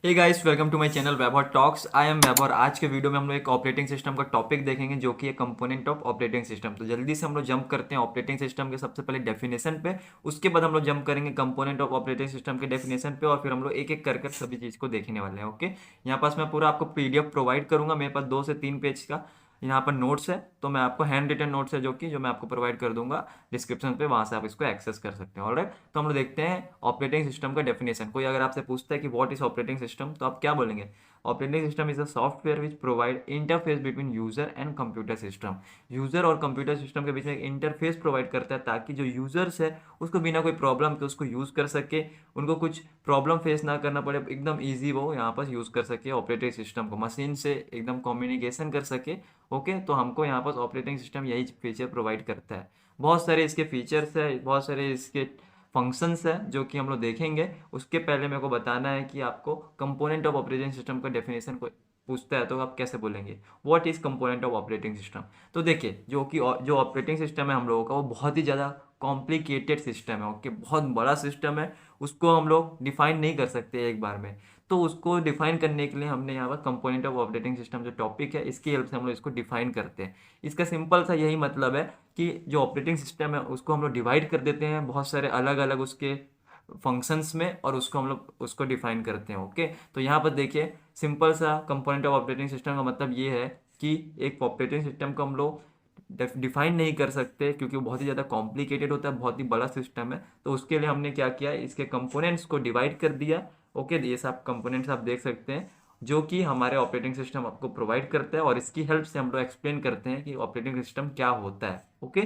Hey guys, welcome to my channel Vaibhav talks. I am Vaibhav और आज के वीडियो में हम लोग एक ऑपरेटिंग सिस्टम का टॉपिक देखेंगे जो कि है कंपोनेंट ऑफ ऑपरेटिंग सिस्टम। तो जल्दी से हम लोग जंप करते हैं ऑपरेटिंग सिस्टम के सबसे पहले डेफिनेशन पे। उसके बाद हम लोग जंप करेंगे कंपोनेंट ऑफ ऑपरेटिंग सिस्टम के डेफिनेशन पे और फिर हम लोग एक एक कर सभी चीज़ को देखने वाले हैं। ओके, यहाँ पास मैं पूरा आपको पीडीएफ प्रोवाइड करूंगा। मेरे पास 2 से 3 पेज का यहाँ पर नोट्स है, तो मैं आपको हैंड रिटन नोट्स है जो मैं आपको प्रोवाइड कर दूंगा डिस्क्रिप्शन पे, वहां से आप इसको एक्सेस कर सकते हैं। ऑलराइट, तो हम लोग देखते हैं ऑपरेटिंग सिस्टम का डेफिनेशन। कोई अगर आपसे पूछता है कि व्हाट इज ऑपरेटिंग सिस्टम, तो आप क्या बोलेंगे? Operating system is a software which provide interface between user and computer system. User और कंप्यूटर सिस्टम के बीच में एक इंटरफेस प्रोवाइड करता है ताकि जो यूजर्स है उसको बिना कोई प्रॉब्लम के उसको यूज कर सके, उनको कुछ प्रॉब्लम फेस ना करना पड़े, एकदम ईजी वो यहाँ पर यूज कर सके ऑपरेटिंग सिस्टम को, मशीन से एकदम कम्युनिकेशन कर सके। ओके, तो हमको यहाँ पर ऑपरेटिंग सिस्टम यही फीचर प्रोवाइड करता है। बहुत सारे इसके फीचर्स है, बहुत सारे इसके फंक्शंस है जो कि हम लोग देखेंगे। उसके पहले मेरे को बताना है कि आपको कंपोनेंट ऑफ ऑपरेटिंग सिस्टम का डेफिनेशन को पूछता है तो आप कैसे बोलेंगे what is component of operating system. तो देखिए, जो ऑपरेटिंग सिस्टम है हम लोगों का वो बहुत ही ज़्यादा कॉम्प्लिकेटेड सिस्टम है। ओके, बहुत बड़ा सिस्टम है, उसको हम लोग डिफाइन नहीं कर सकते एक बार में। तो उसको डिफाइन करने के लिए हमने यहाँ पर कंपोनेंट ऑफ ऑपरेटिंग सिस्टम जो टॉपिक है इसकी हेल्प से हम लोग इसको डिफाइन करते हैं। इसका सिंपल सा यही मतलब है कि जो ऑपरेटिंग सिस्टम है उसको हम लोग डिवाइड कर देते हैं बहुत सारे अलग अलग उसके फंक्शंस में और उसको हम लोग उसको डिफाइन करते हैं। ओके, तो यहाँ पर देखिए, सिंपल सा कंपोनेंट ऑफ ऑपरेटिंग सिस्टम का मतलब ये है कि एक ऑपरेटिंग सिस्टम को हम लोग डिफाइन नहीं कर सकते क्योंकि वो बहुत ही ज़्यादा कॉम्प्लिकेटेड होता है, बहुत ही बड़ा सिस्टम है। तो उसके लिए हमने क्या किया, इसके कंपोनेंट्स को डिवाइड कर दिया। ओके, ये सब कंपोनेंट्स आप देख सकते हैं जो कि हमारे ऑपरेटिंग सिस्टम आपको प्रोवाइड करता है और इसकी हेल्प से हम लोग एक्सप्लेन करते हैं कि ऑपरेटिंग सिस्टम क्या होता है। ओके,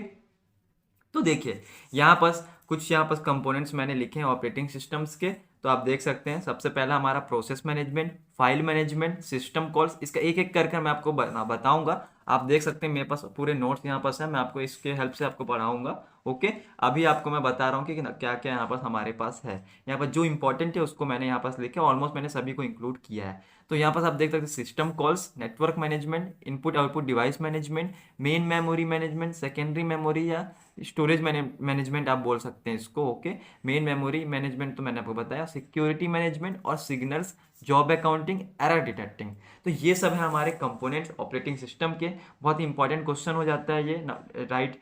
तो देखिए, यहाँ पास कंपोनेंट्स मैंने लिखे हैं ऑपरेटिंग सिस्टम्स के। तो आप देख सकते हैं सबसे पहला हमारा process management, file management, system calls. इसका एक एक करके मैं आपको बताऊंगा। आप देख सकते हैं मेरे पास पूरे नोट्स यहाँ पास है, मैं आपको इसके हेल्प से आपको पढ़ाऊंगा। ओके, अभी आपको मैं बता रहा हूँ कि क्या क्या यहाँ पास हमारे पास है। यहाँ पर जो इंपॉर्टेंट है उसको मैंने यहाँ पास लिखे, ऑलमोस्ट मैंने सभी को इंक्लूड किया है। तो यहाँ पास आप देख सकते हैं system calls, network management, input output device management, main memory management, secondary memory या स्टोरेज मैनेजमेंट आप बोल सकते हैं इसको। ओके, मेन मेमोरी मैनेजमेंट तो मैंने आपको बताया, सिक्योरिटी मैनेजमेंट और signals, job accounting, error detecting. तो ये सब है हमारे कंपोनेंट्स ऑपरेटिंग सिस्टम के। बहुत ही इंपॉर्टेंट क्वेश्चन हो जाता है ये, right?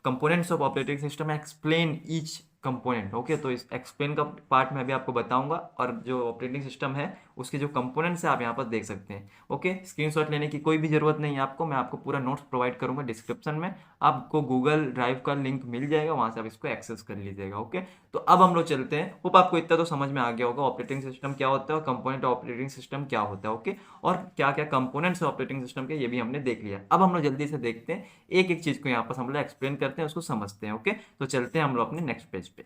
Components of operating system, explain each component. Okay, तो इस एक्सप्लेन का पार्ट मैं भी आपको बताऊंगा और जो ऑपरेटिंग सिस्टम है उसके जो कंपोनेंट्स है आप यहाँ पर देख सकते हैं। ओके, स्क्रीनशॉट लेने की कोई भी जरूरत नहीं है आपको, मैं आपको पूरा नोट्स प्रोवाइड करूंगा डिस्क्रिप्शन में। आपको गूगल ड्राइव का लिंक मिल जाएगा, वहां से आप इसको एक्सेस कर लीजिएगा। ओके, तो अब हम लोग चलते हैं। होप आपको इतना तो समझ में आ गया होगा ऑपरेटिंग सिस्टम क्या होता है और कंपोनेंट ऑपरेटिंग सिस्टम क्या होता है। ओके, और क्या क्या कंपोनेंट्स है ऑपरेटिंग सिस्टम के ये भी हमने देख लिया। अब हम लोग जल्दी से देखते हैं, एक एक चीज को यहाँ पर हम लोग एक्सप्लेन करते हैं, उसको समझते हैं। ओके, तो चलते हैं हम लोग अपने नेक्स्ट पेज पे।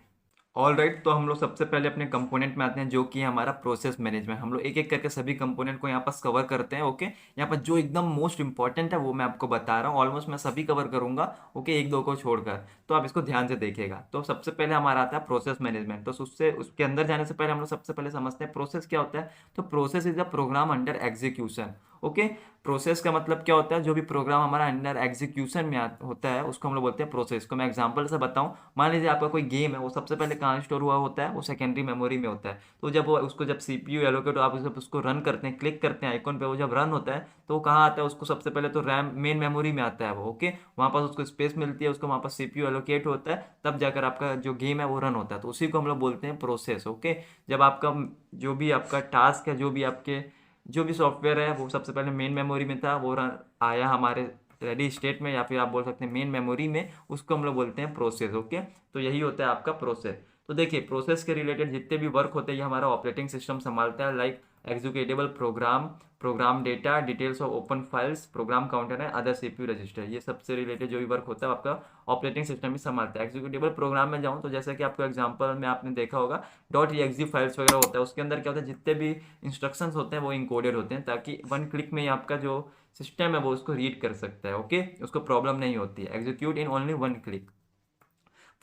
ऑल राइट, तो हम लोग सबसे पहले अपने कंपोनेंट में आते हैं जो कि है हमारा प्रोसेस मैनेजमेंट। हम लोग एक एक करके सभी कंपोनेंट को यहाँ पर कवर करते हैं। ओके, यहाँ पर जो एकदम मोस्ट इंपॉर्टेंट है वो मैं आपको बता रहा हूँ, ऑलमोस्ट मैं सभी कवर करूंगा। ओके, एक दो को छोड़कर, तो आप इसको ध्यान से देखिएगा। तो सबसे पहले हमारा आता है प्रोसेस मैनेजमेंट। तो उससे उसके अंदर जाने से पहले हम लोग सबसे पहले समझते हैं प्रोसेस क्या होता है। तो process is a program under execution. Okay, process का मतलब क्या होता है, जो भी प्रोग्राम हमारा अंडर एग्जीक्यूशन में होता है उसको हम लोग बोलते हैं प्रोसेस को। मैं एग्जांपल से बताऊं, मान लीजिए आपका कोई गेम है, वो सबसे पहले कहाँ स्टोर हुआ होता है, वो सेकेंडरी मेमोरी में होता है। तो जब सीपीयू एलोकेट आप उसको रन करते हैं, क्लिक करते हैं आइकन पे, वो जब रन होता है तो वो कहाँ आता है, उसको सबसे पहले तो रैम मेन मेमोरी में आता है वो। ओके, वहाँ पर उसको स्पेस मिलती है, उसको वहाँ पर सीपीयू एलोकेट होता है, तब जाकर आपका जो गेम है वो रन होता है। तो उसी को हम लोग बोलते हैं प्रोसेस। ओके, जब आपका जो भी आपका टास्क है, जो भी सॉफ्टवेयर है वो सबसे पहले मेन मेमोरी में था, वो आया हमारे रेडी स्टेट में, या फिर आप बोल सकते हैं मेन मेमोरी में, उसको हम लोग बोलते हैं प्रोसेस। ओके, तो यही होता है आपका प्रोसेस। तो देखिए, प्रोसेस के रिलेटेड जितने भी वर्क होते हैं ये हमारा ऑपरेटिंग सिस्टम संभालता है, like executable program, program data, details of open files, program counter है, अदर सीपीयू रजिस्टर। ये सबसे रिलेटेड जो भी वर्क होता है आपका ऑपरेटिंग सिस्टम ही संभालता है। एग्जीक्यूटेबल प्रोग्राम में जाऊँ तो जैसे कि आपको एग्जांपल में आपने देखा होगा .exe फाइल्स वगैरह होता है, उसके अंदर क्या होता है, जितने भी इंस्ट्रक्शंस होते हैं वो इनकोडेड होते हैं ताकि वन क्लिक में ही आपका जो सिस्टम है वो उसको रीड कर सकता है। ओके, उसको प्रॉब्लम नहीं होती है, execute in only one click.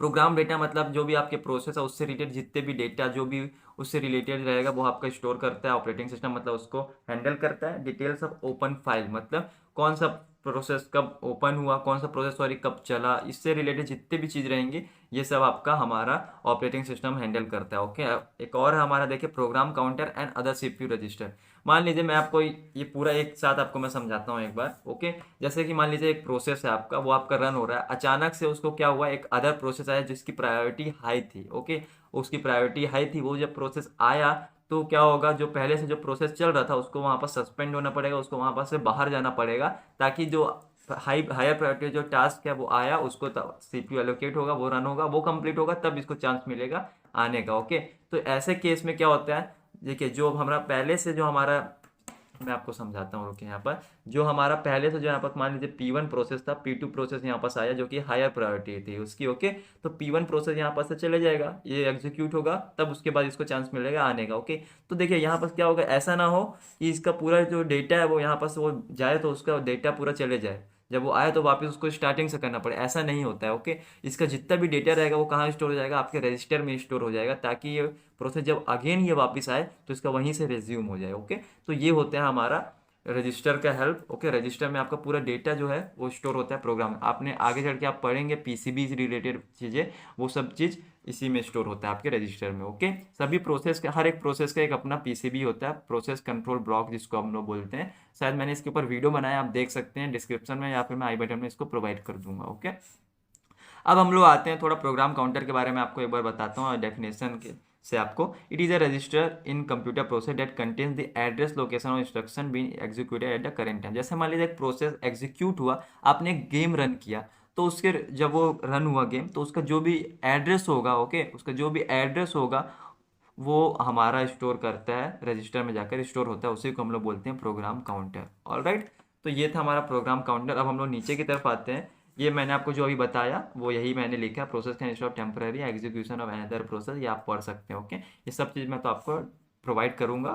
Program data मतलब जो भी आपके प्रोसेस है उससे रिलेटेड जितने भी डेटा जो भी उससे रिलेटेड रहेगा वो आपका स्टोर करता है ऑपरेटिंग सिस्टम, मतलब उसको हैंडल करता है। डिटेल्स ऑफ ओपन फाइल मतलब कौन सा प्रोसेस कब ओपन हुआ, कौन सा प्रोसेस सॉरी कब चला, इससे रिलेटेड जितने भी चीज़ रहेंगी ये सब आपका हमारा ऑपरेटिंग सिस्टम हैंडल करता है। ओके, एक और है हमारा देखिए program counter and other CPU register. मान लीजिए मैं आपको ये पूरा एक साथ आपको मैं समझाता हूँ एक बार। ओके, जैसे कि मान लीजिए एक प्रोसेस है आपका, वो आपका रन हो रहा है, अचानक से उसको क्या हुआ, एक अदर प्रोसेस आया जिसकी प्रायोरिटी हाई थी। ओके, उसकी प्रायोरिटी हाई थी, वो जब प्रोसेस आया तो क्या होगा, जो पहले से जो प्रोसेस चल रहा था उसको वहाँ पर सस्पेंड होना पड़ेगा, उसको वहाँ पर से बाहर जाना पड़ेगा, ताकि जो हायर प्रायोरिटी जो टास्क है वो आया, उसको सीपीयू एलोकेट होगा, वो रन होगा, वो कंप्लीट होगा, तब इसको चांस मिलेगा आने का। ओके, तो ऐसे केस में क्या होता है, देखिए जो हमारा पहले से जो हमारा, मैं आपको समझाता हूँ, रुकिए यहाँ पर, जो हमारा पहले से जो यहाँ पर मान लीजिए P1 प्रोसेस था, P2 प्रोसेस यहाँ पास आया जो कि हायर प्रायोरिटी थी उसकी। ओके, तो P1 प्रोसेस यहाँ पर से चले जाएगा, ये एग्जीक्यूट होगा, तब उसके बाद इसको चांस मिलेगा आने का। ओके, तो देखिए यहाँ पर क्या होगा, ऐसा ना हो कि इसका पूरा जो डेटा है वो यहाँ पर से वो जाए तो उसका डेटा पूरा चले जाए, जब वो आए तो वापस उसको स्टार्टिंग से करना पड़े, ऐसा नहीं होता है। ओके, इसका जितना भी डेटा रहेगा वो कहाँ स्टोर हो जाएगा, आपके रजिस्टर में स्टोर हो जाएगा, ताकि ये प्रोसेस जब अगेन ये वापस आए तो इसका वहीं से रिज्यूम हो जाए। ओके, तो ये होता है हमारा रजिस्टर का हेल्प। ओके, रजिस्टर में आपका पूरा डेटा जो है वो स्टोर होता है प्रोग्राम, आपने आगे चढ़ के आप पढ़ेंगे पीसीबी से रिलेटेड चीज़ें, वो सब चीज़ इसी में स्टोर होता है आपके रजिस्टर में। ओके, सभी प्रोसेस का, हर एक प्रोसेस का एक अपना पीसीबी होता है, प्रोसेस कंट्रोल ब्लॉक जिसको हम लोग बोलते हैं। शायद मैंने इसके ऊपर वीडियो बनाया, आप देख सकते हैं डिस्क्रिप्शन में या फिर मैं आई बटन में इसको प्रोवाइड कर दूंगा। ओके, अब हम लोग आते हैं थोड़ा प्रोग्राम काउंटर के बारे में, आपको एक बार बताता हूँ डेफिनेशन के से आपको। It is a register in computer process that contains the address location और instruction being executed at the current time. जैसे मान लीजिए एक प्रोसेस एग्जीक्यूट हुआ, आपने एक गेम रन किया, तो उसके जब वो रन हुआ गेम, तो उसका जो भी एड्रेस होगा, ओके, उसका जो भी एड्रेस होगा वो हमारा स्टोर करता है रजिस्टर में, जाकर स्टोर होता है, उसी को हम लोग बोलते हैं प्रोग्राम काउंटर। ऑलराइट, तो ये था हमारा प्रोग्राम काउंटर। अब हम लोग नीचे की तरफ आते हैं। ये मैंने आपको जो अभी बताया वो यही मैंने लिखा, process can stop temporary execution of another process, ये आप पढ़ सकते हैं। ओके, ये सब चीज़ मैं तो आपको प्रोवाइड करूंगा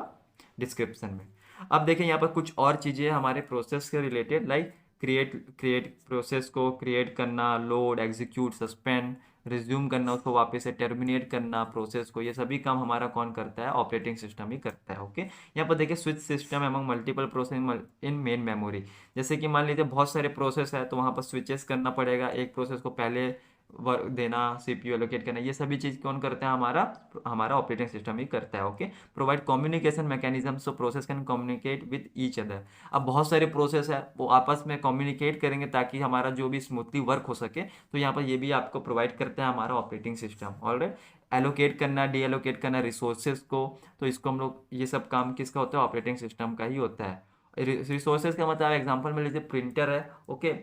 डिस्क्रिप्शन में। अब देखिए यहाँ पर कुछ और चीज़ें हमारे प्रोसेस के related, like create create process को क्रिएट करना, लोड, एग्जीक्यूट, सस्पेंड, रिज्यूम करना, उसको वापस से टर्मिनेट करना प्रोसेस को, ये सभी काम हमारा कौन करता है, ऑपरेटिंग सिस्टम ही करता है। ओके, यहाँ पर देखिए switch system among multiple process in main memory. जैसे कि मान लीजिए बहुत सारे प्रोसेस है तो वहाँ पर स्विचेस करना पड़ेगा, एक प्रोसेस को पहले वर्क देना, सीपीयू एलोकेट करना, ये सभी चीज़ कौन करता है, हमारा हमारा ऑपरेटिंग सिस्टम ही करता है। Okay, provide communication mechanism so process can communicate with each other. अब बहुत सारे प्रोसेस है वो आपस में कम्युनिकेट करेंगे ताकि हमारा जो भी स्मूथली वर्क हो सके, तो यहाँ पर ये भी आपको प्रोवाइड करता है हमारा ऑपरेटिंग सिस्टम। ऑलराइट, एलोकेट करना, डी एलोकेट करना रिसोर्सेज को, तो इसको हम लोग, ये सब काम किसका होता है, ऑपरेटिंग सिस्टम का ही होता है। रिसोर्सेज का मतलब एग्जांपल में लीजिए प्रिंटर है। ओके,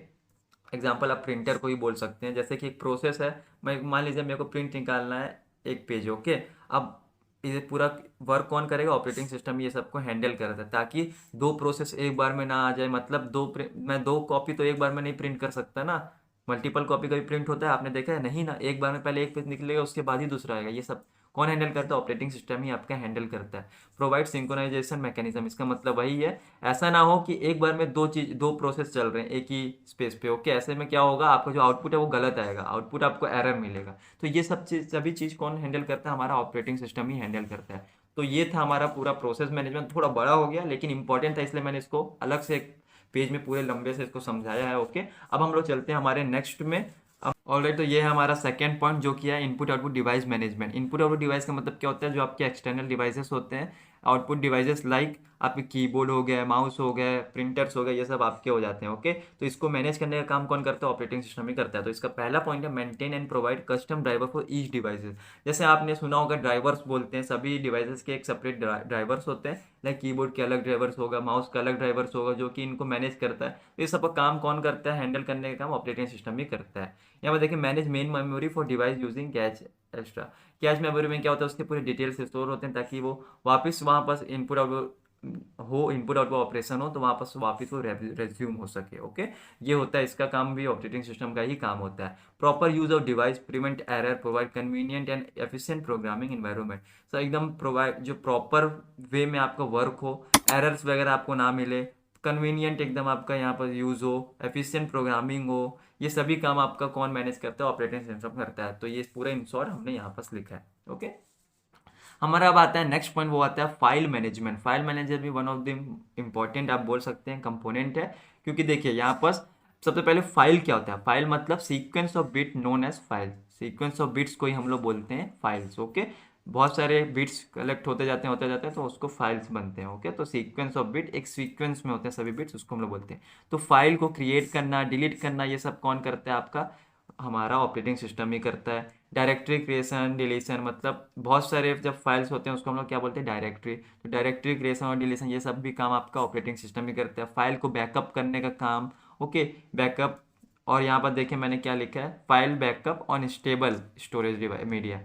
एग्जांपल आप प्रिंटर को ही बोल सकते हैं, जैसे कि एक प्रोसेस है, मैं मान लीजिए मेरे को प्रिंट निकालना है एक पेज। ओके, अब ये पूरा वर्क कौन करेगा, ऑपरेटिंग सिस्टम ये सबको हैंडल करता है, ताकि दो प्रोसेस एक बार में ना आ जाए, मतलब मैं दो कॉपी तो एक बार में नहीं प्रिंट कर सकता ना, मल्टीपल कॉपी का भी प्रिंट होता है, आपने देखा है नहीं ना, एक बार में पहले एक पेज निकलेगा उसके बाद ही दूसरा आएगा, ये सब कौन हैंडल करता है, ऑपरेटिंग सिस्टम ही आपका हैंडल करता है। प्रोवाइड सिंक्रोनाइजेशन मैकेनिज्म, इसका मतलब वही है, ऐसा ना हो कि एक बार में दो प्रोसेस चल रहे हैं एक ही स्पेस पे। ओके, ऐसे में क्या होगा, आपका जो आउटपुट है वो गलत आएगा, आउटपुट आपको एरर मिलेगा। तो ये सब चीज, सभी चीज कौन हैंडल करता है, हमारा ऑपरेटिंग सिस्टम ही हैंडल करता है। तो ये था हमारा पूरा प्रोसेस मैनेजमेंट, थोड़ा बड़ा हो गया लेकिन इंपॉर्टेंट था, इसलिए मैंने इसको अलग से एक पेज में पूरे लंबे से इसको समझाया है। ओके, अब हम लोग चलते हैं हमारे नेक्स्ट में। ऑलराइट, तो ये है हमारा सेकंड पॉइंट जो किया है input output device management. Input output device का मतलब क्या होता है, जो आपके एक्सटर्नल डिवाइसेस होते हैं, आउटपुट डिवाइसेस लाइक आपके कीबोर्ड हो गया, माउस हो गए, प्रिंटर्स हो गए, ये सब आपके हो जाते हैं। ओके, तो इसको मैनेज करने का काम कौन करता है, ऑपरेटिंग सिस्टम ही करता है। तो इसका पहला पॉइंट है maintain and provide custom driver for each devices. जैसे आपने सुना होगा ड्राइवर्स बोलते हैं, सभी डिवाइसेस के एक सेपरेट ड्राइवर्स होते हैं, लाइक कीबोर्ड के अलग ड्राइवर्स होगा, माउस का अलग ड्राइवर्स होगा, जो कि इनको मैनेज करता है। तो ये सब का काम कौन करता है, हैंडल करने का काम ऑपरेटिंग सिस्टम ही करता है। यहाँ पर देखिए manage main memory for device using catch extra. Cache memory में क्या होता है, उसके पूरे डिटेल्स स्टोर होते हैं, ताकि वो वापस वहाँ पर input output input output operation हो तो वहाँ पर वापस वो रेज्यूम हो सके। ओके, ये होता है, इसका काम भी ऑपरेटिंग सिस्टम का ही काम होता है। Proper use of device prevent error, provide convenient and efficient programming environment. So एकदम प्रोवाइड, जो प्रॉपर वे में आपका वर्क हो, एरर्स वगैरह आपको ना मिले, कन्वीनियंट एकदम आपका यहाँ पर यूज़ हो, एफिशिएंट प्रोग्रामिंग हो, ये सभी काम आपका कौन मैनेज करता है, ऑपरेटिंग सिस्टम करता है। तो ये पूरा इन शॉर्ट हमने यहाँ पर लिखा है। ओके, हमारा अब आता है नेक्स्ट पॉइंट, वो आता है फाइल मैनेजमेंट। फाइल मैनेजर भी वन ऑफ द इम्पॉर्टेंट आप बोल सकते हैं कंपोनेंट है, क्योंकि देखिए यहाँ पर सबसे पहले फाइल क्या होता है। फाइल मतलब sequence of bit known as file. Sequence of bits को ही हम लोग बोलते हैं फाइल्स। ओके, बहुत सारे बिट्स कलेक्ट होते जाते हैं तो उसको फाइल्स बनते हैं। ओके, तो सीक्वेंस ऑफ बिट एक सीक्वेंस में होते हैं सभी बिट्स, उसको हम लोग बोलते हैं। तो फाइल को क्रिएट करना, डिलीट करना, ये सब कौन करता है, आपका हमारा ऑपरेटिंग सिस्टम ही करता है। डायरेक्टरी क्रिएशन डिलीशन, मतलब बहुत सारे जब फाइल्स होते हैं उसको हम लोग क्या बोलते हैं, डायरेक्टरी। तो डायरेक्टरी क्रिएशन और डिलीशन ये सब भी काम आपका ऑपरेटिंग सिस्टम ही करता है। फाइल को बैकअप करने का काम, ओके, बैकअप। और यहाँ पर देखिए मैंने क्या लिखा है, file backup on stable storage media.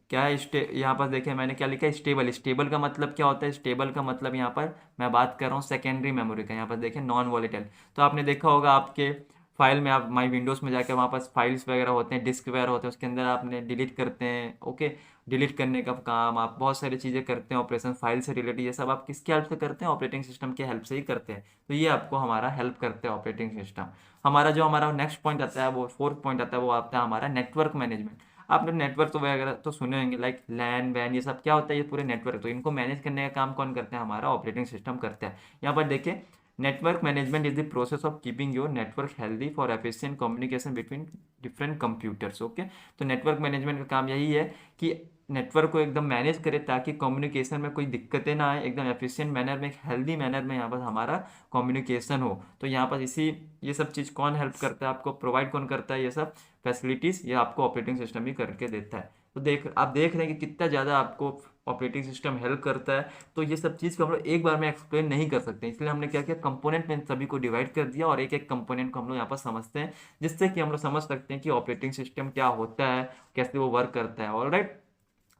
क्या है यहाँ पर देखिए मैंने क्या लिखा है, स्टेबल। स्टेबल का मतलब क्या होता है, स्टेबल का मतलब यहाँ पर मैं बात कर रहा हूँ सेकेंडरी मेमोरी का। यहाँ पर देखिए नॉन वॉलेटाइल। तो आपने देखा होगा आपके फाइल में, आप माई विंडोज़ में जाकर वहाँ पर फाइल्स वगैरह होते हैं, डिस्क वगैरह होते हैं, उसके अंदर आपने डिलीट करते हैं। ओके, डिलीट करने का काम, आप बहुत सारी चीज़ें करते हैं ऑपरेशन फाइल से रिलेटेड। ये सब आप किसकी हेल्प से करते हैं, ऑपरेटिंग सिस्टम की हेल्प से ही करते हैं। तो ये आपको हमारा हेल्प करते हैं ऑपरेटिंग सिस्टम। हमारा नेक्स्ट पॉइंट आता है, वो फोर्थ पॉइंट आता है, वो आता है हमारा नेटवर्क मैनेजमेंट। आपने नेटवर्क तो वगैरह तो सुने होंगे, लाइक लैन वैन, ये सब क्या होता है, ये पूरे नेटवर्क। तो इनको मैनेज करने का काम कौन करता है, हमारा ऑपरेटिंग सिस्टम करता है। यहाँ पर देखिए, network management is the process of keeping your network healthy for efficient communication between different computers. Okay, तो नेटवर्क मैनेजमेंट का काम यही है कि नेटवर्क को एकदम मैनेज करे ताकि कम्युनिकेशन में कोई दिक्कतें ना आए, एकदम एफिशिएंट मैनर में, एक हेल्दी मैनर में यहाँ पर हमारा कम्युनिकेशन हो। तो यहाँ पर इसी ये सब चीज़ कौन हेल्प करता है, आपको प्रोवाइड कौन करता है, ये सब फैसिलिटीज़ ये आपको ऑपरेटिंग सिस्टम ही करके देता है। तो आप देख रहे हैं कि कितना ज़्यादा आपको ऑपरेटिंग सिस्टम हेल्प करता है। तो ये सब चीज़ को हम लोग एक बार में एक्सप्लेन नहीं कर सकते, इसलिए हमने क्या किया, कंपोनेंट में सभी को डिवाइड कर दिया और एक एक कंपोनेंट को हम लोग यहाँ पर समझते हैं, जिससे कि हम लोग समझ सकते हैं कि ऑपरेटिंग सिस्टम क्या होता है, कैसे वो वर्क करता है। ऑलराइट,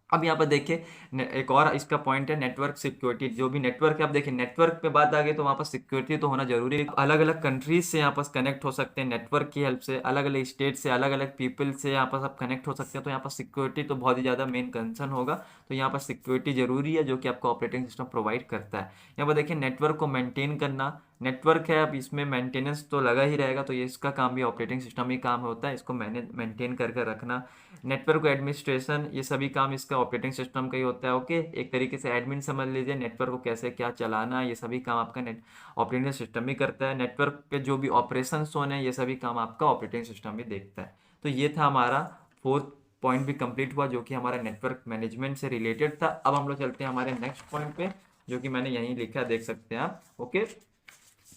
अब यहाँ पर देखिए एक और इसका पॉइंट है नेटवर्क सिक्योरिटी। जो भी नेटवर्क है, आप देखिए नेटवर्क पे बात आ गई तो वहाँ पर सिक्योरिटी तो होना जरूरी है। अलग अलग कंट्रीज से यहाँ पर कनेक्ट हो सकते हैं नेटवर्क की हेल्प से, अलग अलग स्टेट से, अलग अलग पीपल से यहाँ पर सब कनेक्ट हो सकते हैं। तो यहाँ पर सिक्योरिटी तो बहुत ही ज़्यादा मेन कंसर्न होगा। तो यहाँ पर सिक्योरिटी जरूरी है, जो कि आपको ऑपरेटिंग सिस्टम प्रोवाइड करता है। यहाँ पर देखिए नेटवर्क को मेंटेन करना, नेटवर्क है अब इसमें मेंटेनेंस तो लगा ही रहेगा, तो ये इसका काम भी ऑपरेटिंग सिस्टम ही काम होता है, इसको मैनेज मेंटेन करके रखना। नेटवर्क को एडमिनिस्ट्रेशन, ये सभी काम इसका ऑपरेटिंग सिस्टम का ही होता है। ओके, एक तरीके से एडमिन समझ लीजिए, नेटवर्क को कैसे क्या चलाना, ये सभी काम आपका नेट ऑपरेटिंग सिस्टम ही करता है। नेटवर्क पे जो भी ऑपरेशन होने हैं, ये सभी काम आपका ऑपरेटिंग सिस्टम ही देखता है। तो ये था हमारा फोर्थ पॉइंट भी कंप्लीट हुआ, जो कि हमारा नेटवर्क मैनेजमेंट से रिलेटेड था। अब हम लोग चलते हैं हमारे नेक्स्ट पॉइंट पे, जो कि मैंने यहीं लिखा है, देख सकते हैं आप। ओके,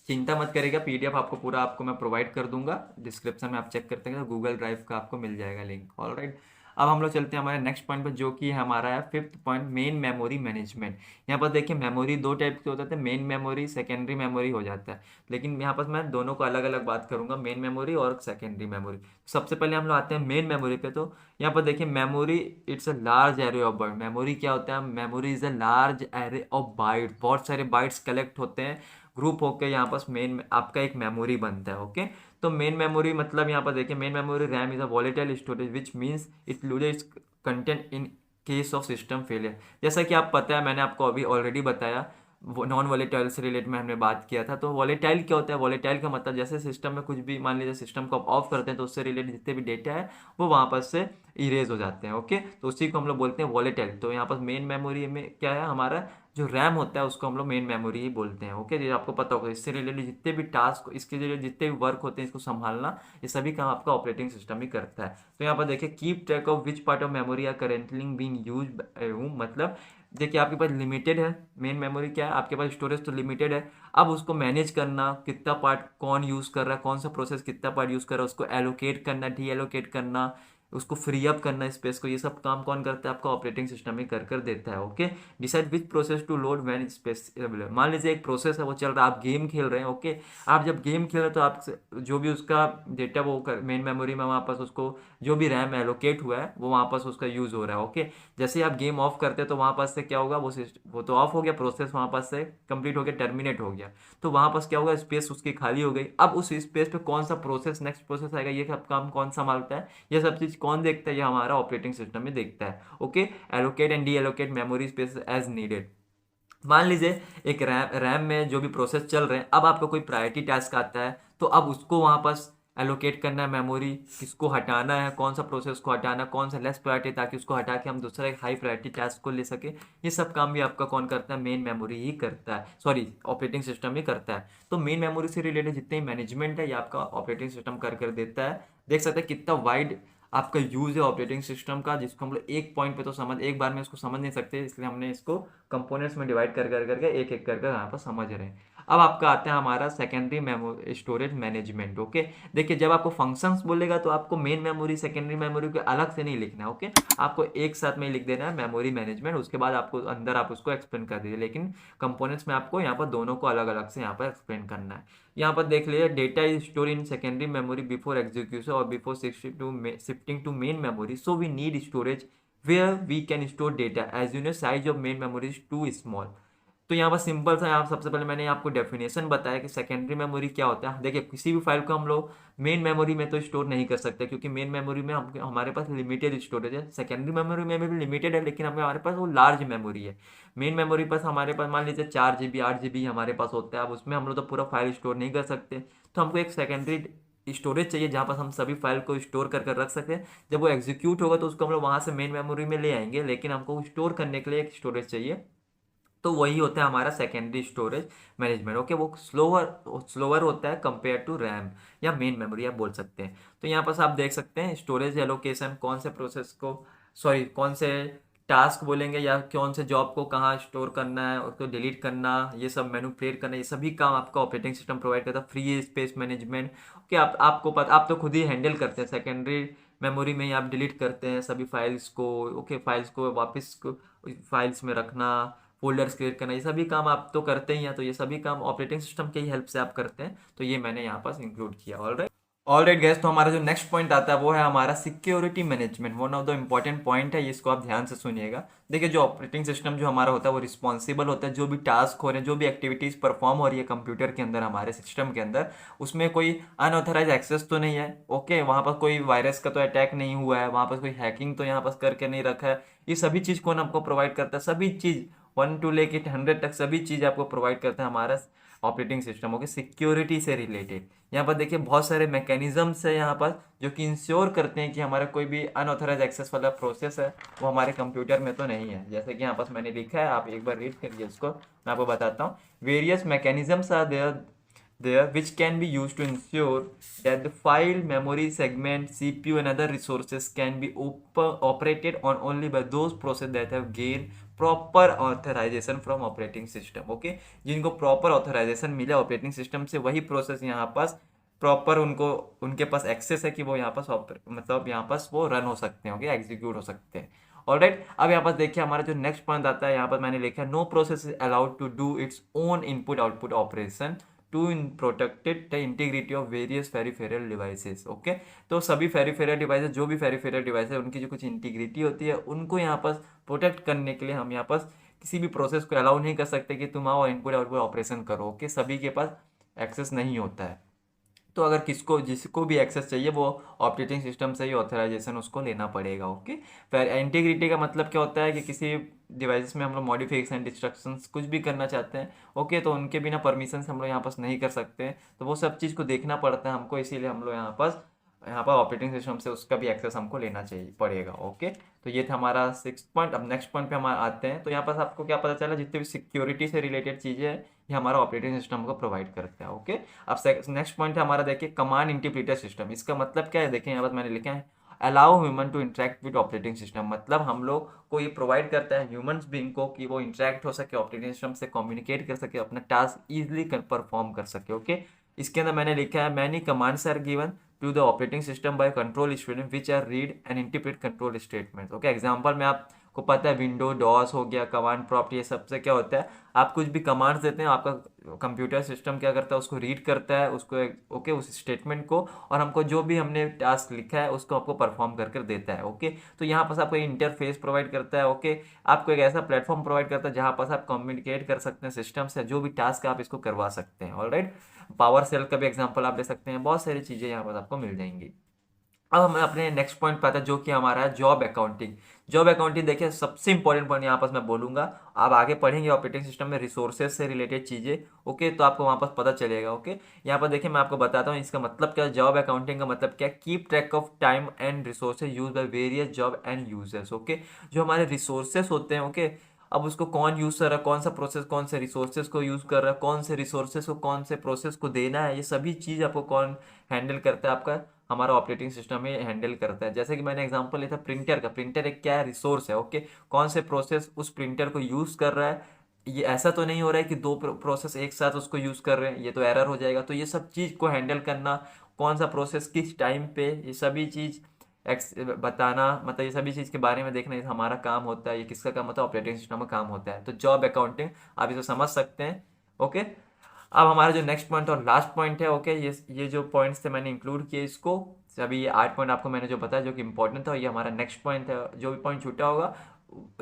चिंता मत करेगा, पीडीएफ आपको पूरा आपको मैं प्रोवाइड कर दूंगा, डिस्क्रिप्शन में आप चेक करते हैं तो गूगल ड्राइव का आपको मिल जाएगा लिंक। ऑलराइट, अब हम लोग चलते हैं हमारे नेक्स्ट पॉइंट पर, जो कि हमारा है fifth point, main memory management. यहाँ पर देखिए मेमोरी दो टाइप के होते थे, मेन मेमोरी, सेकेंडरी मेमोरी हो जाता है। लेकिन यहाँ पर मैं दोनों को अलग अलग बात करूंगा, मेन मेमोरी और सेकेंडरी मेमोरी। सबसे पहले हम लोग आते हैं मेन मेमोरी पे। तो यहाँ पर देखिए memory it's a large array of bite. Memory क्या होता है, memory is a large array of bite. बहुत सारे बाइट्स कलेक्ट होते हैं, ग्रुप होकर यहाँ पर मेन आपका एक मेमोरी बनता है। ओके, तो मेन मेमोरी मतलब यहाँ पर देखिए, main memory RAM is a volatile storage which means it loses it's content in case of system failure. जैसा कि आप पता है, मैंने आपको अभी ऑलरेडी बताया, वो नॉन वॉलेटाइल से रिलेटेड में हमने बात किया था। तो वॉलेटाइल क्या होता है, वॉलेटाइल का मतलब जैसे सिस्टम में कुछ भी, मान लीजिए सिस्टम को आप ऑफ करते हैं तो उससे रिलेटेड जितने भी डेटा है वो वहाँ पर से इरेज हो जाते हैं। ओके, तो उसी को हम लोग बोलते हैं वॉलेटाइल। तो यहाँ पर मेन मेमोरी में क्या है, हमारा जो रैम होता है उसको हम लोग मेन मेमोरी ही बोलते हैं। ओके, ये आपको पता होगा, इससे रिलेटेड जितने भी टास्क, इसके रिलेटेड जितने भी वर्क होते हैं, इसको संभालना, ये सभी काम आपका ऑपरेटिंग सिस्टम ही करता है। तो यहाँ पर देखिए, keep track of which part of memory are currently being used, मतलब देखिए आपके पास लिमिटेड है, मेन मेमोरी क्या है, आपके पास स्टोरेज तो लिमिटेड है। अब उसको मैनेज करना, कितना पार्ट कौन यूज़ कर रहा है, कौन सा प्रोसेस कितना पार्ट यूज़ कर रहा है, उसको एलोकेट करना, डी एलोकेट करना, उसको फ्री अप करना स्पेस को, ये सब काम कौन करता है, आपका ऑपरेटिंग सिस्टम ही कर देता है। Okay, decide which process to load when space available. मान लीजिए एक प्रोसेस है वो चल रहा है, आप गेम खेल रहे हैं। ओके, आप जब गेम खेल रहे हैं तो आप जो भी उसका डेटा वो मेन मेमोरी में वहाँ पास उसको जो भी रैम एलोकेट हुआ है वो वहाँ पास उसका यूज़ हो रहा है। ओके, जैसे ही आप गेम ऑफ करते हैं तो वहाँ पास से क्या होगा, वो तो ऑफ हो गया, प्रोसेस वहाँ पास से कंप्लीट हो गया, टर्मिनेट हो गया। तो वहाँ पास क्या होगा, स्पेस उसकी खाली हो गई। अब उस स्पेस पे कौन सा प्रोसेस नेक्स्ट प्रोसेस आएगा, ये सब काम कौन संभालता है, ये सब चीज़ कौन देखता है, ये हमारा ऑपरेटिंग सिस्टम में देखता है। Okay, allocate and deallocate memory space as needed. मान लीजिए एक रैम में जो भी प्रोसेस चल रहे हैं, अब आपका कोई प्रायोरिटी टास्क आता है तो अब उसको वहाँ पास एलोकेट करना है मेमोरी, किसको हटाना है, कौन सा प्रोसेस को हटाना है, कौन सा लेस प्रायोरिटी, ताकि उसको हटा के हम दूसरा एक हाई प्रायोरिटी टास्क को ले सके। ये सब काम भी आपका कौन करता है, मेन मेमोरी ही करता है, सॉरी ऑपरेटिंग सिस्टम ही करता है। तो मेन मेमोरी से रिलेटेड जितने मैनेजमेंट है ये आपका ऑपरेटिंग सिस्टम कर देता है। देख सकते हैं कितना वाइड आपका यूज है ऑपरेटिंग सिस्टम का, जिसको हम लोग एक पॉइंट पे तो समझ, एक बार में इसको समझ नहीं सकते, इसलिए हमने इसको कंपोनेंट्स में डिवाइड कर करके एक एक करके यहाँ पर समझ रहे हैं। अब आपका आता है हमारा secondary memory storage management. Okay, देखिए जब आपको फंक्शंस बोलेगा तो आपको मेन मेमोरी सेकेंडरी मेमोरी को अलग से नहीं लिखना है। ओके, आपको एक साथ में ही लिख देना है मेमोरी मैनेजमेंट, उसके बाद आपको अंदर आप उसको एक्सप्लेन कर दीजिए, लेकिन कंपोनेंट्स में आपको यहाँ पर दोनों को अलग अलग से यहाँ पर एक्सप्लेन करना है। यहाँ पर देख लीजिए, data is store in secondary memory before execution और before shifting to main memory, so we need storage where we can store data as you know size of main memory is too small। तो यहाँ पर simple सा, यहाँ सबसे पहले मैंने आपको डेफिनेशन बताया कि सेकेंडरी मेमोरी क्या होता है। देखिए किसी भी फाइल को हम लोग मेन मेमोरी में तो स्टोर नहीं कर सकते, क्योंकि मेन मेमोरी में हमारे पास लिमिटेड स्टोरेज है। सेकेंडरी मेमोरी में भी लिमिटेड है, लेकिन हमारे पास वो लार्ज मेमोरी है। मेन मेमोरी पास हमारे पास मान लीजिए 4 GB 8 GB हमारे पास होता है, अब उसमें हम लोग तो पूरा फाइल स्टोर नहीं कर सकते, तो हमको एक सेकेंडरी स्टोरेज चाहिए जहाँ पर हम सभी फाइल को स्टोर कर रख सकते हैं। जब वो एग्जीक्यूट होगा तो उसको हम लोग वहाँ से मेन मेमोरी में ले आएंगे, लेकिन हमको स्टोर करने के लिए एक स्टोरेज चाहिए, तो वही होता है हमारा सेकेंडरी स्टोरेज मैनेजमेंट। ओके, वो स्लोअर होता है कंपेयर टू रैम या मेन मेमोरी आप बोल सकते हैं। तो यहाँ पर आप देख सकते हैं स्टोरेज एलोकेशन, कौन से प्रोसेस को, सॉरी कौन से टास्क बोलेंगे या कौन से जॉब को कहाँ स्टोर करना है, उसको डिलीट करना, ये सब मैनिपुलेट करना, ये सभी काम आपका ऑपरेटिंग सिस्टम प्रोवाइड करता है। फ्री स्पेस मैनेजमेंट, ओके, आपको पता, आप तो खुद ही हैंडल करते हैं सेकेंडरी मेमोरी में ही आप डिलीट करते हैं सभी फाइल्स को। ओके, फाइल्स को वापस फाइल्स में रखना, फोल्डर्स क्रिएट करना, ये सभी काम आप तो करते ही हैं। तो ये सभी काम ऑपरेटिंग सिस्टम की हेल्प से आप करते हैं, तो ये मैंने यहाँ पास इंक्लूड किया। ऑलराइट गैस, तो हमारा जो नेक्स्ट पॉइंट आता है वो है हमारा security management. One of the important point है, इसको आप ध्यान से सुनिएगा। देखिए जो ऑपरेटिंग सिस्टम जो हमारा होता है वो रिस्पॉन्सिबल होता है, जो भी टास्क हो रहे हैं, जो भी एक्टिविटीज परफॉर्म हो रही है कंप्यूटर के अंदर, हमारे सिस्टम के अंदर, उसमें कोई अनऑथराइज एक्सेस तो नहीं है। ओके, वहाँ पर कोई वायरस का तो अटैक नहीं हुआ है, वहाँ पर कोई हैकिंग तो यहाँ पर करके नहीं रखा है। ये सभी चीज़ कौन आपको प्रोवाइड करता है, सभी चीज़ 1 to लेके 100 तक सभी चीज़ आपको प्रोवाइड करता है हमारा ऑपरेटिंग सिस्टम। ओके, सिक्योरिटी से रिलेटेड यहाँ पर देखिए बहुत सारे मैकेनिज्म्स है यहाँ पर, जो कि इंश्योर करते हैं कि हमारा कोई भी अनऑथराइज एक्सेस वाला प्रोसेस है वो हमारे कंप्यूटर में तो नहीं है। जैसे कि यहाँ पर मैंने लिखा है, आप एक बार रीड करिए इसको, मैं आपको बताता हूँ। Various mechanisms are there which can be used to ensure that the file, memory segment, CPU and other resources can be operated on only by those processes that have gained proper authorization from operating system। Okay, जिनको proper authorisation मिला operating system से, वही process यहाँ पास proper उनको, उनके पास access है कि वो यहाँ पास मतलब यहाँ पास वो रन हो सकते हैं, ओके, एग्जीक्यूट हो सकते हैं। ऑलराइट, अब यहाँ पर देखिए हमारा जो नेक्स्ट पॉइंट आता है, यहाँ पर मैंने लिखा है no process is allowed to do its own input output operation to in protected the integrity of various peripheral devices. Okay, तो सभी पेरिफेरल डिवाइसेस, जो भी पेरिफेरल डिवाइस है, उनकी जो कुछ इंटीग्रिटी होती है, उनको यहाँ पर प्रोटेक्ट करने के लिए हम यहाँ पर किसी भी प्रोसेस को अलाउ नहीं कर सकते कि तुम आओ इनपुट आउटपुट ऑपरेशन करो। ओके, सभी के पास एक्सेस नहीं होता है। तो अगर जिसको भी एक्सेस चाहिए वो ऑपरेटिंग सिस्टम से ही ऑथराइजेशन उसको लेना पड़ेगा। ओके, फिर इंटीग्रिटी का मतलब क्या होता है कि किसी डिवाइस में हम लोग मॉडिफिकेशन डिस्ट्रक्शंस कुछ भी करना चाहते हैं, ओके, तो उनके बिना परमिशन से हम लोग यहाँ पास नहीं कर सकते हैं, तो वो सब चीज़ को देखना पड़ता है हमको, इसीलिए हम लोग यहाँ पर ऑपरेटिंग सिस्टम से उसका भी एक्सेस हमको लेना चाहिए पड़ेगा। ओके, तो ये था हमारा 6 पॉइंट। अब नेक्स्ट पॉइंट पे हम आते हैं। तो यहाँ पर आपको क्या पता चला, जितने भी सिक्योरिटी से रिलेटेड चीज़ें हैं ये हमारा ऑपरेटिंग सिस्टम को प्रोवाइड करता है। ओके, अब नेक्स्ट पॉइंट है हमारा, देखिए कमांड इंटरप्रेटर सिस्टम। इसका मतलब क्या है, देखिए यहाँ पर मैंने लिखा है allow human to interact with operating system. मतलब हम लोग को ये प्रोवाइड करता है ह्यूमंस बीइंग को कि वो इंटरेक्ट हो सके, ऑपरेटिंग सिस्टम से कम्युनिकेट कर सके, अपना टास्क ईजिली परफॉर्म कर सके। ओके, इसके अंदर मैंने लिखा है many commands are given to the operating system by control statement which are read and interpret control statement. Okay, example में आपको पता है विंडो डॉस हो गया, कमांड प्रॉम्प्ट, ये सबसे क्या होता है, आप कुछ भी कमांड्स देते हैं, आपका कंप्यूटर सिस्टम क्या करता है, उसको रीड करता है उसको, ओके, उस स्टेटमेंट को, और हमको जो भी हमने टास्क लिखा है उसको आपको परफॉर्म कर देता है। ओके, तो यहाँ पास आपको इंटरफेस प्रोवाइड करता है। ओके, आपको एक ऐसा प्लेटफॉर्म प्रोवाइड करता है जहाँ पास आप कम्युनिकेट कर सकते हैं सिस्टम से, जो भी टास्क आप इसको करवा सकते हैं। ऑलराइट, पावर सेल का भी एग्जाम्पल आप ले सकते हैं, बहुत सारी चीज़ें यहाँ पर आपको मिल जाएंगी। अब हम अपने नेक्स्ट पॉइंट पे आते हैं जो कि हमारा है जॉब अकाउंटिंग। जॉब अकाउंटिंग देखिए सबसे इंपॉर्टेंट पॉइंट यहाँ पर मैं बोलूंगा। आप आगे पढ़ेंगे ऑपरेटिंग सिस्टम में रिसोर्सेज से रिलेटेड चीज़ें, ओके, तो आपको वहाँ पर पता चलेगा। ओके, यहाँ पर देखिए मैं आपको बताता हूँ इसका मतलब क्या है। जॉब अकाउंटिंग का मतलब क्या है, keep track of time and resources use by various job and users. Okay, जो हमारे रिसोर्सेज होते हैं, ओके, अब उसको कौन यूज कर रहा है, कौन सा प्रोसेस कौन से रिसोर्सेज को यूज कर रहा है, कौन से रिसोर्सेज को कौन से प्रोसेस को देना है, ये सभी चीज़ आपको कौन हैंडल करता है, आपका हमारा ऑपरेटिंग सिस्टम में हैंडल करता है। जैसे कि मैंने एग्जांपल लिया था प्रिंटर का। प्रिंटर एक क्या है, रिसोर्स है। ओके, कौन से प्रोसेस उस प्रिंटर को यूज कर रहा है, ये ऐसा तो नहीं हो रहा है कि दो प्रोसेस एक साथ उसको यूज कर रहे हैं, ये तो एरर हो जाएगा। तो ये सब चीज को हैंडल करना, कौन सा प्रोसेस किस टाइम पे, ये सभी चीज बताना, मतलब ये सभी चीज़ के बारे में देखना, ये हमारा काम होता है। ये किसका काम होता है, ऑपरेटिंग सिस्टम का काम होता है। तो जॉब अकाउंटिंग आप इसे समझ सकते हैं। ओके, अब हमारा जो नेक्स्ट पॉइंट और लास्ट पॉइंट है, ओके, ये जो पॉइंट्स थे मैंने इंक्लूड किए इसको। अभी ये 8 पॉइंट आपको मैंने जो बताया जो कि इंपॉर्टेंट था, ये हमारा नेक्स्ट पॉइंट है। जो भी पॉइंट छूटा होगा,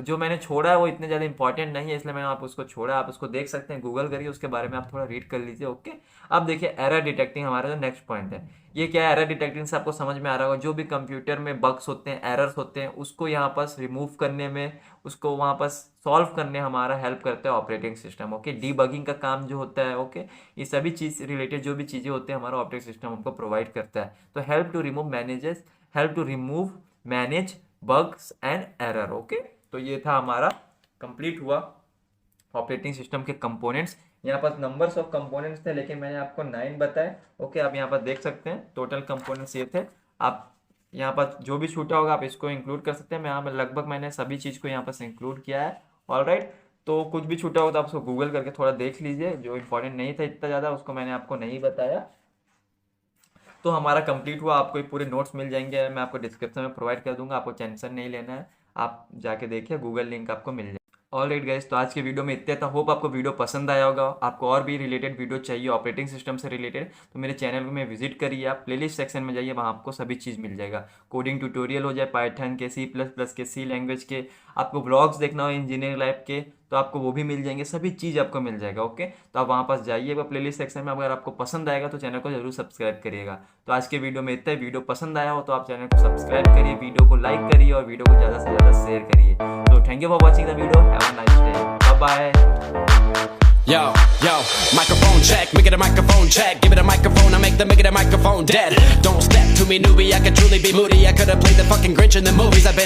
जो मैंने छोड़ा है वो इतने ज़्यादा इंपॉर्टेंट नहीं है, इसलिए मैंने आप उसको छोड़ा। आप उसको देख सकते हैं, गूगल करिए, उसके बारे में आप थोड़ा रीड कर लीजिए। ओके, अब देखिए एरर डिटेक्टिंग हमारा जो नेक्स्ट पॉइंट है। ये क्या है, एरर डिटेक्टिंग से आपको समझ में आ रहा होगा, जो भी कंप्यूटर में बग्स होते हैं, एरर्स होते हैं, उसको यहाँ पर रिमूव करने में, उसको वहाँ पर सॉल्व करने हमारा हेल्प करता है ऑपरेटिंग सिस्टम। ओके, डीबगिंग का काम जो होता है, ओके, ये सभी चीज़ रिलेटेड जो भी चीज़ें होती हैं हमारा ऑपरेटिंग सिस्टम हमको प्रोवाइड करता है। तो help to remove manage bugs and error. Okay, तो ये था हमारा कंप्लीट हुआ ऑपरेटिंग सिस्टम के कंपोनेंट्स। यहाँ पर नंबर्स ऑफ कंपोनेंट्स थे, लेकिन मैंने आपको 9 बताए। ओके, आप यहाँ पर देख सकते हैं टोटल कंपोनेंट्स ये थे। आप यहाँ पर जो भी छूटा होगा आप इसको इंक्लूड कर सकते हैं। मैं यहाँ पर लगभग मैंने सभी चीज़ को यहाँ पर से इंक्लूड किया है। ऑलराइट, तो कुछ भी छूटा होगा तो आप उसको गूगल करके थोड़ा देख लीजिए। जो इंपॉर्टेंट नहीं था इतना ज़्यादा, उसको मैंने आपको नहीं बताया। तो हमारा कंप्लीट हुआ। आपको पूरे नोट्स मिल जाएंगे, मैं आपको डिस्क्रिप्शन में प्रोवाइड कर दूंगा, आपको टेंशन नहीं लेना है। आप जाके देखिए, गूगल लिंक आपको मिल जाए। ऑलराइट गाइस, तो आज के वीडियो में इतना था। होप आपको वीडियो पसंद आया होगा। आपको और भी रिलेटेड वीडियो चाहिए ऑपरेटिंग सिस्टम से रिलेटेड, तो मेरे चैनल में विजिट करिए। आप प्लेलिस्ट सेक्शन में जाइए, वहाँ आपको सभी चीज़ मिल जाएगा। कोडिंग ट्यूटोरियल हो जाए पाइथन के, C++ के, सी लैंग्वेज के, आपको ब्लॉग्स देखना हो इंजीनियरिंग लाइफ के, तो आपको वो भी मिल जाएंगे। सभी चीज़ आपको मिल जाएगा। ओके, तो आप वहाँ पास जाइएगा प्लेलिस्ट सेक्शन में। अगर आपको पसंद आएगा तो चैनल को जरूर सब्सक्राइब करिएगा। तो आज के वीडियो में इतना ही। वीडियो पसंद आया हो तो आप चैनल को सब्सक्राइब करिए, वीडियो को लाइक करिए और वीडियो को ज़्यादा से ज़्यादा शेयर करिए। तो thank you for watching the video. Have a nice day, bye bye. Yo, microphone check, make it a microphone check. Give it a microphone, I make it a microphone dead. Don't step to me, newbie, I could truly be moody. I could have played the fucking Grinch in the movies. I've been